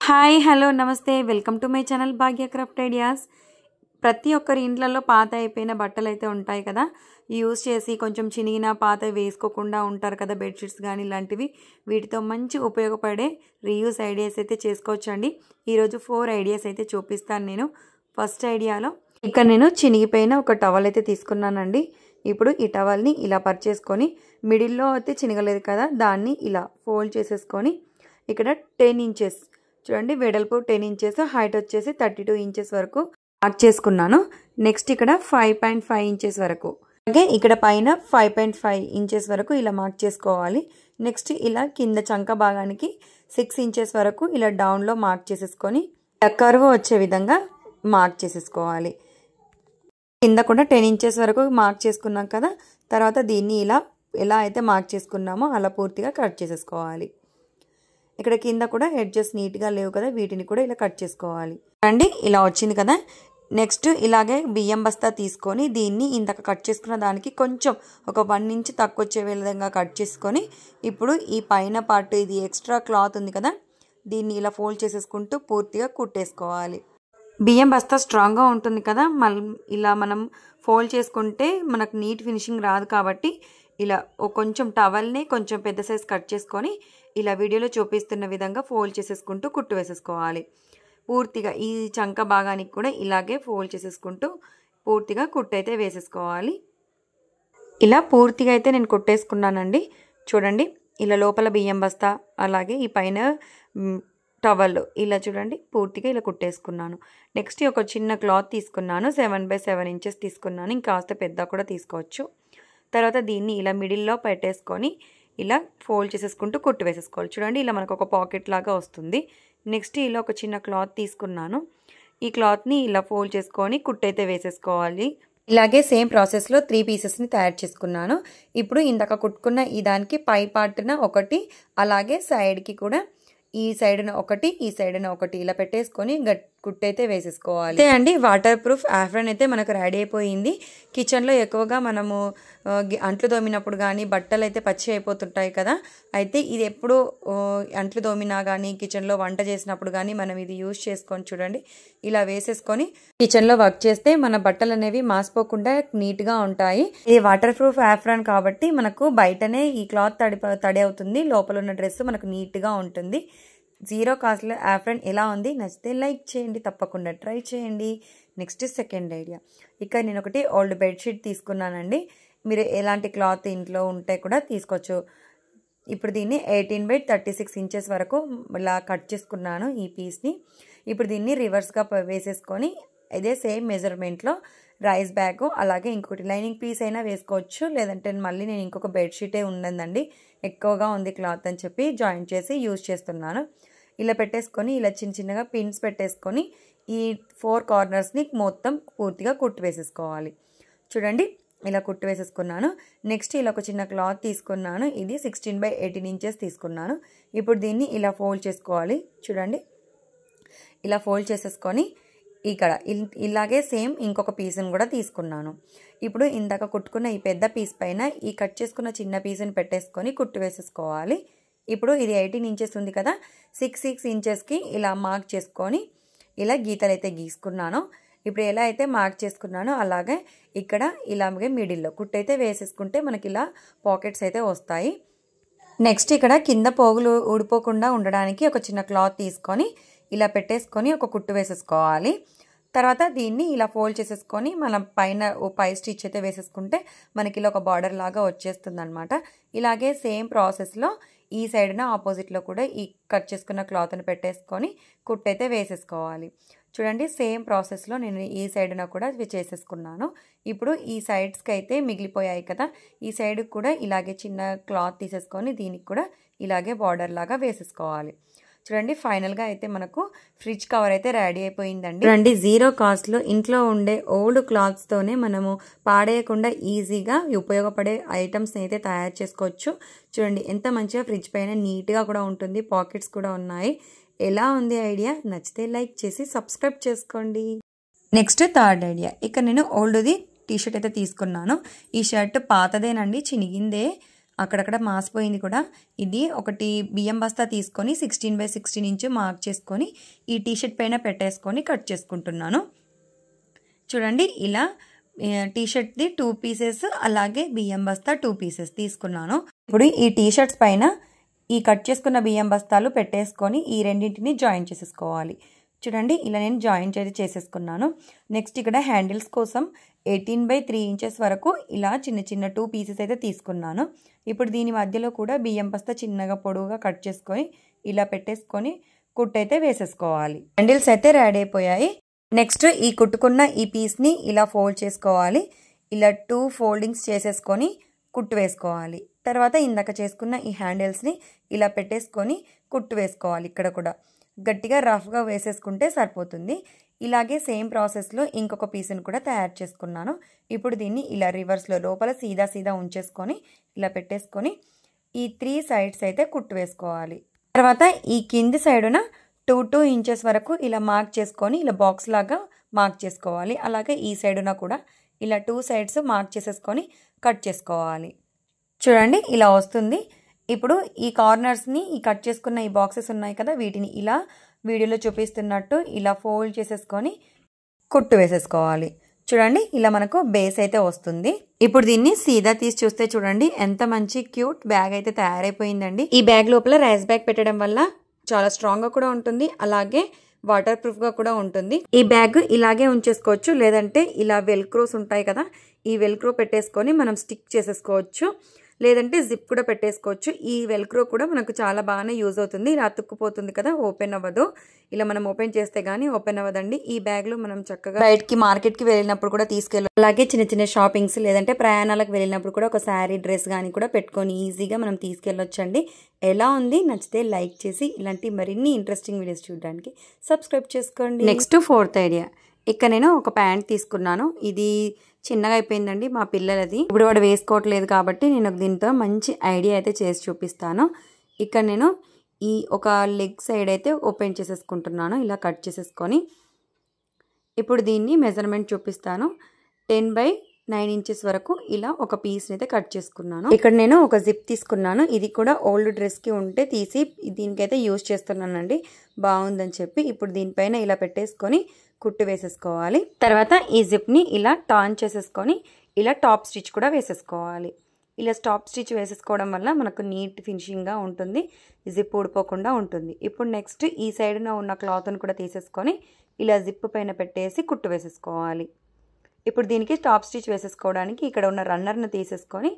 Hi hello నమస్తే welcome to my channel Bhagya craft ideas. ప్రతి ఒక్కరి ఇంట్లలో పాత అయిపోయిన బట్టలు అయితే ఉంటాయి కదా, యూస్ చేసి కొంచెం చినిగిన పాత వేసుకోకుండా ఉంటారు కదా, బెడ్షీట్స్ కానీ ఇలాంటివి. వీటితో మంచి ఉపయోగపడే రీయూస్ ఐడియాస్ అయితే చేసుకోవచ్చండి. ఈరోజు 4 ఐడియాస్ అయితే చూపిస్తాను నేను. ఫస్ట్ ఐడియాలో ఇక్కడ నేను చినిగిపోయిన ఒక టవల్ అయితే తీసుకున్నానండి. ఇప్పుడు ఈ టవల్ని ఇలా పర్చేసుకొని మిడిల్లో అయితే చినగలేదు కదా, దాన్ని ఇలా ఫోల్డ్ చేసేసుకొని ఇక్కడ 10 ఇంచెస్ చూడండి, వెడల్పు 10 ఇంచెస్, హైట్ వచ్చేసి 32 ఇంచెస్ వరకు మార్క్ చేసుకున్నాను. నెక్స్ట్ ఇక్కడ 5.5 ఇంచెస్ వరకు, అలాగే ఇక్కడ పైన 5.5 ఇంచెస్ వరకు ఇలా మార్క్ చేసుకోవాలి. నెక్స్ట్ ఇలా కింద చంక భాగానికి 6 ఇంచెస్ వరకు ఇలా డౌన్లో మార్క్ చేసేసుకొని కర్వ్ వచ్చే విధంగా మార్క్ చేసేసుకోవాలి. కింద కూడా 10 ఇంచెస్ వరకు మార్క్ చేసుకున్నాం కదా, తర్వాత దీన్ని ఎలా అయితే మార్క్ చేసుకున్నామో అలా పూర్తిగా కట్ చేసేసుకోవాలి. ఇక్కడ కింద కూడా ఎడ్జెస్ నీట్గా లేవు కదా, వీటిని కూడా ఇలా కట్ చేసుకోవాలి. అండి ఇలా వచ్చింది కదా. నెక్స్ట్ ఇలాగే బియ్యం బస్తా తీసుకొని దీన్ని ఇందాక కట్ చేసుకున్న దానికి కొంచెం ఒక 1 ఇంచ్ తక్కువ వచ్చే విధంగా కట్ చేసుకొని ఇప్పుడు ఈ పైన పార్ట్, ఇది ఎక్స్ట్రా క్లాత్ ఉంది కదా, దీన్ని ఇలా ఫోల్డ్ చేసేసుకుంటూ పూర్తిగా కుట్టేసుకోవాలి. బియ్యం బస్తా స్ట్రాంగ్గా ఉంటుంది కదా, ఇలా మనం ఫోల్డ్ చేసుకుంటే మనకు నీట్ ఫినిషింగ్ రాదు. కాబట్టి ఇలా కొంచెం టవల్ని కొంచెం పెద్ద సైజ్ కట్ చేసుకొని ఇలా వీడియోలో చూపిస్తున్న విధంగా ఫోల్డ్ చేసేసుకుంటూ కుట్టు వేసేసుకోవాలి. పూర్తిగా ఈ చంక భాగానికి కూడా ఇలాగే ఫోల్డ్ చేసేసుకుంటూ పూర్తిగా కుట్టు అయితే వేసేసుకోవాలి. ఇలా పూర్తిగా అయితే నేను కుట్టేసుకున్నానండి. చూడండి, ఇలా లోపల బియ్యం బస్తా, అలాగే ఈ పైన టవల్ ఇలా చూడండి పూర్తిగా ఇలా కుట్టేసుకున్నాను. నెక్స్ట్ ఒక చిన్న క్లాత్ తీసుకున్నాను, 7x7 ఇంచెస్ తీసుకున్నాను, ఇంకాస్త పెద్ద కూడా తీసుకోవచ్చు. తర్వాత దీన్ని ఇలా మిడిల్లో పెట్టేసుకొని ఇలా ఫోల్డ్ చేసేసుకుంటూ కుట్టు వేసేసుకోవాలి. చూడండి, ఇలా మనకు ఒక పాకెట్ లాగా వస్తుంది. నెక్స్ట్ ఇలా ఒక చిన్న క్లాత్ తీసుకున్నాను, ఈ క్లాత్ని ఇలా ఫోల్డ్ చేసుకొని కుట్టు అయితే వేసేసుకోవాలి. ఇలాగే సేమ్ ప్రాసెస్లో 3 పీసెస్ని తయారు చేసుకున్నాను. ఇప్పుడు ఇందాక కుట్టుకున్న ఈ దానికి పై పార్ట్న ఒకటి, అలాగే సైడ్కి కూడా ఈ సైడ్న ఒకటి, ఈ సైడ్న ఒకటి ఇలా పెట్టేసుకొని కుట్టు అయితే వేసేసుకోవాలి. అంతే అండి, వాటర్ ప్రూఫ్ ఆఫ్రాన్ అయితే మనకు రెడీ అయిపోయింది. కిచెన్లో ఎక్కువగా మనము అంట్లు తోమినప్పుడు కానీ బట్టలు అయితే పచ్చి అయిపోతుంటాయి కదా, అయితే ఇది ఎప్పుడు అంట్లు తోమినా కానీ కిచెన్లో వంట చేసినప్పుడు కానీ మనం ఇది యూజ్ చేసుకొని చూడండి, ఇలా వేసేసుకొని కిచెన్లో వర్క్ చేస్తే మన బట్టలు అనేవి మాసిపోకుండా నీట్గా ఉంటాయి. ఇది వాటర్ ప్రూఫ్ ఆఫ్రాన్ కాబట్టి మనకు బయటనే ఈ క్లాత్ తడి అవుతుంది, లోపల ఉన్న డ్రెస్ మనకు నీట్గా ఉంటుంది. 0 కాస్ట్లో ఆఫ్రాన్ ఎలా ఉంది, నచ్చితే లైక్ చేయండి, తప్పకుండా ట్రై చేయండి. నెక్స్ట్ సెకండ్ ఐడియా, ఇక్కడ నేను ఒకటి ఓల్డ్ బెడ్షీట్ తీసుకున్నానండి. మీరు ఎలాంటి క్లాత్ ఇంట్లో ఉంటే కూడా తీసుకోవచ్చు. ఇప్పుడు దీన్ని 18x36 ఇంచెస్ వరకు ఇలా కట్ చేసుకున్నాను ఈ పీస్ని. ఇప్పుడు దీన్ని రివర్స్గా వేసేసుకొని ఇదే సేమ్ మెజర్మెంట్లో రైస్ బ్యాగ్, అలాగే ఇంకొకటి లైనింగ్ పీస్ అయినా వేసుకోవచ్చు, లేదంటే మళ్ళీ నేను ఇంకొక బెడ్షీటే ఉన్నదండి, ఎక్కువగా ఉంది క్లాత్ అని చెప్పి జాయింట్ చేసి యూజ్ చేస్తున్నాను. ఇలా పెట్టేసుకొని ఇలా చిన్న చిన్నగా పిన్స్ పెట్టేసుకొని ఈ 4 కార్నర్స్ని మొత్తం పూర్తిగా కుట్టు వేసేసుకోవాలి. చూడండి, ఇలా కుట్టు వేసేసుకున్నాను. నెక్స్ట్ ఇలా ఒక చిన్న క్లాత్ తీసుకున్నాను, ఇది 16x18 ఇంచెస్ తీసుకున్నాను. ఇప్పుడు దీన్ని ఇలా ఫోల్డ్ చేసుకోవాలి. చూడండి, ఇలా ఫోల్డ్ చేసేసుకొని ఇక్కడ ఇలాగే సేమ్ ఇంకొక పీస్ని కూడా తీసుకున్నాను. ఇప్పుడు ఇందాక కుట్టుకున్న ఈ పెద్ద పీస్ పైన ఈ కట్ చేసుకున్న చిన్న పీస్ని పెట్టేసుకొని కుట్టు వేసేసుకోవాలి. ఇప్పుడు ఇది 18 ఇంచెస్ ఉంది కదా, 6 ఇంచెస్కి ఇలా మార్క్ చేసుకొని ఇలా గీతలు అయితే గీసుకున్నాను. ఇప్పుడు ఎలా అయితే మార్క్ చేసుకున్నానో అలాగే ఇక్కడ ఇలాగే మిడిల్లో కుట్టు అయితే వేసేసుకుంటే మనకి ఇలా పాకెట్స్ అయితే వస్తాయి. నెక్స్ట్ ఇక్కడ కింద పోగులు ఊడిపోకుండా ఉండడానికి ఒక చిన్న క్లాత్ తీసుకొని ఇలా పెట్టేసుకొని ఒక కుట్టు వేసేసుకోవాలి. తర్వాత దీన్ని ఇలా ఫోల్డ్ చేసేసుకొని మనం పై స్టిచ్ అయితే వేసేసుకుంటే మనకి ఇలా ఒక బార్డర్ లాగా వచ్చేస్తుంది అనమాట. ఇలాగే సేమ్ ప్రాసెస్లో ఈ సైడ్న ఆపోజిట్లో కూడా ఈ కట్ చేసుకున్న క్లాత్ని పెట్టేసుకొని కుట్టు అయితే వేసేసుకోవాలి. చూడండి, సేమ్ ప్రాసెస్లో నేను ఈ సైడ్న కూడా చేసేసుకున్నాను. ఇప్పుడు ఈ సైడ్స్కి అయితే మిగిలిపోయాయి కదా, ఈ సైడ్ కూడా ఇలాగే చిన్న క్లాత్ తీసేసుకొని దీనికి కూడా ఇలాగే బార్డర్ లాగా వేసేసుకోవాలి. చూడండి, ఫైనల్గా అయితే మనకు ఫ్రిడ్జ్ కవర్ అయితే రెడీ అయిపోయిందండి. చూడండి, 0 కాస్ట్లో ఇంట్లో ఉండే ఓల్డ్ క్లాత్స్తోనే మనము పాడేయకుండా ఈజీగా ఉపయోగపడే ఐటమ్స్ని అయితే తయారు చేసుకోవచ్చు. చూడండి, ఎంత మంచిగా ఫ్రిడ్జ్ పైన నీట్గా కూడా ఉంటుంది, పాకెట్స్ కూడా ఉన్నాయి. ఎలా ఉంది ఐడియా? నచ్చితే లైక్ చేసి సబ్స్క్రైబ్ చేసుకోండి. నెక్స్ట్ థర్డ్ ఐడియా, ఇక్కడ నేను ఓల్డ్ది టీషర్ట్ అయితే తీసుకున్నాను. ఈ షర్ట్ పాతదేనండి, చినిగిందే, అక్కడక్కడ మాసిపోయింది కూడా. ఇది ఒకటి బియ్యం బస్తా తీసుకొని 16x16 ఇంచ్ మార్క్ చేసుకొని ఈ టీషర్ట్ పైన పెట్టేసుకొని కట్ చేసుకుంటున్నాను. చూడండి ఇలా టీషర్ట్ది 2 పీసెస్ అలాగే బియ్యం బస్తా 2 పీసెస్ తీసుకున్నాను. ఇప్పుడు ఈ టీషర్ట్స్ పైన ఈ కట్ చేసుకున్న బియ్యం బస్తాలు పెట్టేసుకొని ఈ రెండింటిని జాయిన్ చేసేసుకోవాలి. చూడండి ఇలా నేను జాయిన్ చేసేసుకున్నాను. నెక్స్ట్ ఇక్కడ హ్యాండిల్స్ కోసం 18/3 ఇంచెస్ వరకు ఇలా చిన్న చిన్న 2 పీసెస్ అయితే తీసుకున్నాను. ఇప్పుడు దీని మధ్యలో కూడా బియ్యం బస్తా చిన్నగా పొడవుగా కట్ చేసుకొని ఇలా పెట్టేసుకొని కుట్టు అయితే వేసేసుకోవాలి. హ్యాండిల్స్ అయితే రెడీ అయిపోయాయి. నెక్స్ట్ ఈ కుట్టుకున్న ఈ పీస్ని ఇలా ఫోల్డ్ చేసుకోవాలి. ఇలా 2 ఫోల్డింగ్స్ చేసేసుకొని కుట్టు వేసుకోవాలి. తర్వాత ఇందాక చేసుకున్న ఈ హ్యాండిల్స్ని ఇలా పెట్టేసుకొని కుట్టు వేసుకోవాలి. ఇక్కడ కూడా గట్టిగా రఫ్గా వేసేసుకుంటే సరిపోతుంది. ఇలాగే సేమ్ ప్రాసెస్లో ఇంకొక పీస్ని కూడా తయారు చేసుకున్నాను. ఇప్పుడు దీన్ని ఇలా రివర్స్లో లోపల సీదా ఉంచేసుకొని ఇలా పెట్టేసుకొని ఈ 3 సైడ్స్ అయితే కుట్టు వేసుకోవాలి. తర్వాత ఈ కింది సైడున 2 ఇంచెస్ వరకు ఇలా మార్క్ చేసుకొని ఇలా బాక్స్ లాగా మార్క్ చేసుకోవాలి. అలాగే ఈ సైడున కూడా ఇలా 2 సైడ్స్ మార్క్ చేసేసుకొని కట్ చేసుకోవాలి. చూడండి ఇలా వస్తుంది. ఇప్పుడు ఈ కార్నర్స్ని ఈ కట్ చేసుకున్న ఈ బాక్సెస్ ఉన్నాయి కదా, వీటిని ఇలా వీడియోలో చూపిస్తున్నట్టు ఇలా ఫోల్డ్ చేసేసుకొని కుట్టు వేసేసుకోవాలి. చూడండి ఇలా మనకు బేస్ అయితే వస్తుంది. ఇప్పుడు దీన్ని సీదా తీసి చూస్తే చూడండి ఎంత మంచి క్యూట్ బ్యాగ్ అయితే తయారైపోయిందండి. ఈ బ్యాగ్ లోపల రైస్ బ్యాగ్ పెట్టడం వల్ల చాలా స్ట్రాంగ్గా కూడా ఉంటుంది, అలాగే వాటర్ ప్రూఫ్గా కూడా ఉంటుంది. ఈ బ్యాగ్ ఇలాగే ఉంచేసుకోవచ్చు, లేదంటే ఇలా వెల్క్రోస్ ఉంటాయి కదా, ఈ వెల్క్రో పెట్టేసుకొని మనం స్టిక్ చేసేసుకోవచ్చు, లేదంటే జిప్ కూడా పెట్టేసుకోవచ్చు. ఈ వెల్క్రో కూడా మనకు చాలా బాగానే యూజ్ అవుతుంది. ఇలా అతుక్కుపోతుంది కదా, ఓపెన్ అవ్వదు. ఇలా మనం ఓపెన్ చేస్తే గానీ ఓపెన్ అవ్వదండి. ఈ బ్యాగ్లో మనం చక్కగా బయటికి మార్కెట్కి వెళ్ళినప్పుడు కూడా తీసుకెళ్ళాలి. అలాగే చిన్న చిన్న షాపింగ్స్ లేదంటే ప్రయాణాలకు వెళ్ళినప్పుడు కూడా ఒక శారీ డ్రెస్ కానీ కూడా పెట్టుకొని ఈజీగా మనం తీసుకెళ్ళొచ్చండి. ఎలా ఉంది? నచ్చితే లైక్ చేసి ఇలాంటి మరిన్ని ఇంట్రెస్టింగ్ వీడియోస్ చూడడానికి సబ్స్క్రైబ్ చేసుకోండి. Next 4th idea. ఇక్కడ నేను ఒక ప్యాంట్ తీసుకున్నాను. ఇది చిన్నగా అయిపోయిందండి మా పిల్లలది. ఇప్పుడు వాడు వేసుకోవట్లేదు కాబట్టి నేను దీంతో మంచి ఐడియా అయితే చేసి చూపిస్తాను. ఇక్కడ నేను ఈ ఒక లెగ్ సైడ్ అయితే ఓపెన్ చేసేసుకుంటున్నాను. ఇలా కట్ చేసేసుకొని ఇప్పుడు దీన్ని మెజర్మెంట్ చూపిస్తాను. 10/9 ఇంచెస్ వరకు ఇలా ఒక పీస్ని అయితే కట్ చేసుకున్నాను. ఇక్కడ నేను ఒక జిప్ తీసుకున్నాను. ఇది కూడా ఓల్డ్ డ్రెస్కి ఉంటే తీసి దీనికైతే యూజ్ చేస్తున్నానండి, బాగుందని చెప్పి. ఇప్పుడు దీనిపైన ఇలా పెట్టేసుకొని కుట్టు వేసేసుకోవాలి. తర్వాత ఈ జిప్ని ఇలా టర్న్ చేసేసుకొని ఇలా టాప్ స్టిచ్ కూడా వేసేసుకోవాలి. ఇలా టాప్ స్టిచ్ వేసేసుకోవడం వల్ల మనకు నీట్ ఫినిషింగ్గా ఉంటుంది, జిప్ ఊడిపోకుండా ఉంటుంది. ఇప్పుడు నెక్స్ట్ ఈ సైడ్న ఉన్న క్లాత్ని కూడా తీసేసుకొని ఇలా జిప్ పైన పెట్టేసి కుట్టు వేసేసుకోవాలి. ఇప్పుడు దీనికి టాప్ స్టిచ్ వేసేసుకోవడానికి ఇక్కడ ఉన్న రన్నర్ని తీసేసుకొని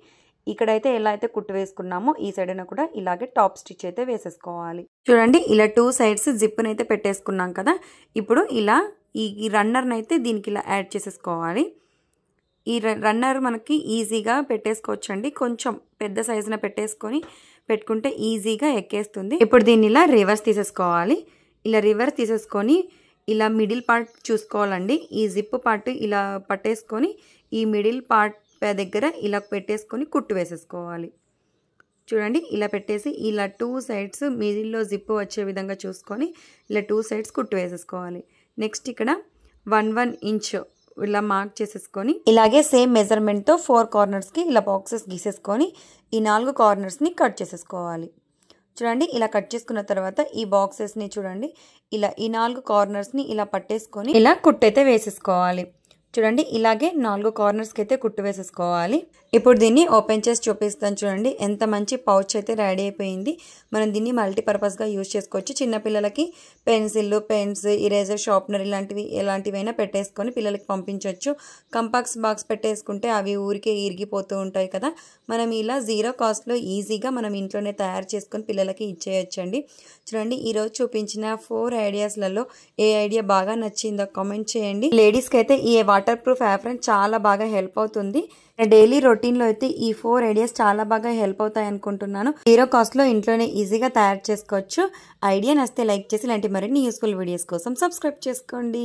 ఇక్కడైతే ఎలా అయితే కుట్టు వేసుకున్నామో ఈ సైడ్న కూడా ఇలాగే టాప్ స్టిచ్ అయితే వేసేసుకోవాలి. చూడండి ఇలా 2 సైడ్స్ జిప్ని అయితే పెట్టేసుకున్నాం కదా. ఇప్పుడు ఇలా ఈ రన్నర్ని అయితే దీనికి ఇలా యాడ్ చేసేసుకోవాలి. ఈ రన్నర్ మనకి ఈజీగా పెట్టేసుకోవచ్చండి. కొంచెం పెద్ద సైజున పెట్టుకుంటే ఈజీగా ఎక్కేస్తుంది. ఇప్పుడు దీన్ని ఇలా రివర్స్ తీసేసుకోవాలి. ఇలా రివర్స్ తీసేసుకొని ఇలా మిడిల్ పార్ట్ చూసుకోవాలండి. ఈ జిప్ పార్ట్ ఇలా పట్టేసుకొని ఈ మిడిల్ పార్ట్ దగ్గర ఇలా పెట్టేసుకొని కుట్టు వేసేసుకోవాలి. చూడండి ఇలా పెట్టేసి ఇలా 2 సైడ్స్ మిడిల్లో జిప్ వచ్చే విధంగా చూసుకొని ఇలా 2 సైడ్స్ కుట్టు వేసేసుకోవాలి. నెక్స్ట్ ఇక్కడ 1 ఇంచ్ ఇలా మార్క్ చేసేసుకొని ఇలాగే సేమ్ మెజర్మెంట్తో 4 కార్నర్స్కి ఇలా బాక్సెస్ గీసేసుకొని ఈ 4 కార్నర్స్ని కట్ చేసేసుకోవాలి. చూడండి ఇలా కట్ చేసుకున్న తర్వాత ఈ బాక్సెస్ని చూడండి ఇలా ఈ 4 కార్నర్స్ని ఇలా పట్టేసుకొని ఇలా కుట్టు అయితే వేసేసుకోవాలి. చూడండి ఇలాగే 4 కార్నర్స్కి అయితే కుట్టు వేసేసుకోవాలి. ఇప్పుడు దీన్ని ఓపెన్ చేసి చూపిస్తాను. చూడండి ఎంత మంచి పౌచ్ అయితే రెడీ అయిపోయింది. మనం దీన్ని మల్టీపర్పస్గా యూజ్ చేసుకోవచ్చు. చిన్నపిల్లలకి పెన్సిల్, పెన్స్, ఇరేజర్, షార్ప్నర్ ఎలాంటివైనా పెట్టేసుకొని పిల్లలకి పంపించవచ్చు. కంపాక్స్ బాక్స్ పెట్టేసుకుంటే అవి ఊరికే ఇరిగిపోతూ ఉంటాయి కదా, మనం ఇలా 0 కాస్ట్లో ఈజీగా మనం ఇంట్లోనే తయారు చేసుకొని పిల్లలకి ఇచ్చేయచ్చండి. చూడండి ఈరోజు చూపించిన 4 ఐడియాస్లలో ఏ ఐడియా బాగా నచ్చిందో కామెంట్ చేయండి. లేడీస్కి అయితే ఈ వాటర్ ప్రూఫ్ యాప్రెన్ చాలా బాగా హెల్ప్ అవుతుంది. డైలీ రొటీన్లో అయితే ఈ 4 ఐడియాస్ చాలా బాగా హెల్ప్ అవుతాయి అనుకుంటున్నాను. 0 కాస్ట్లో ఇంట్లోనే ఈజీగా తయారు చేసుకోవచ్చు. ఐడియా నచ్చితే లైక్ చేసి ఇలాంటి మరిన్ని యూస్ఫుల్ వీడియోస్ కోసం సబ్స్క్రైబ్ చేసుకోండి.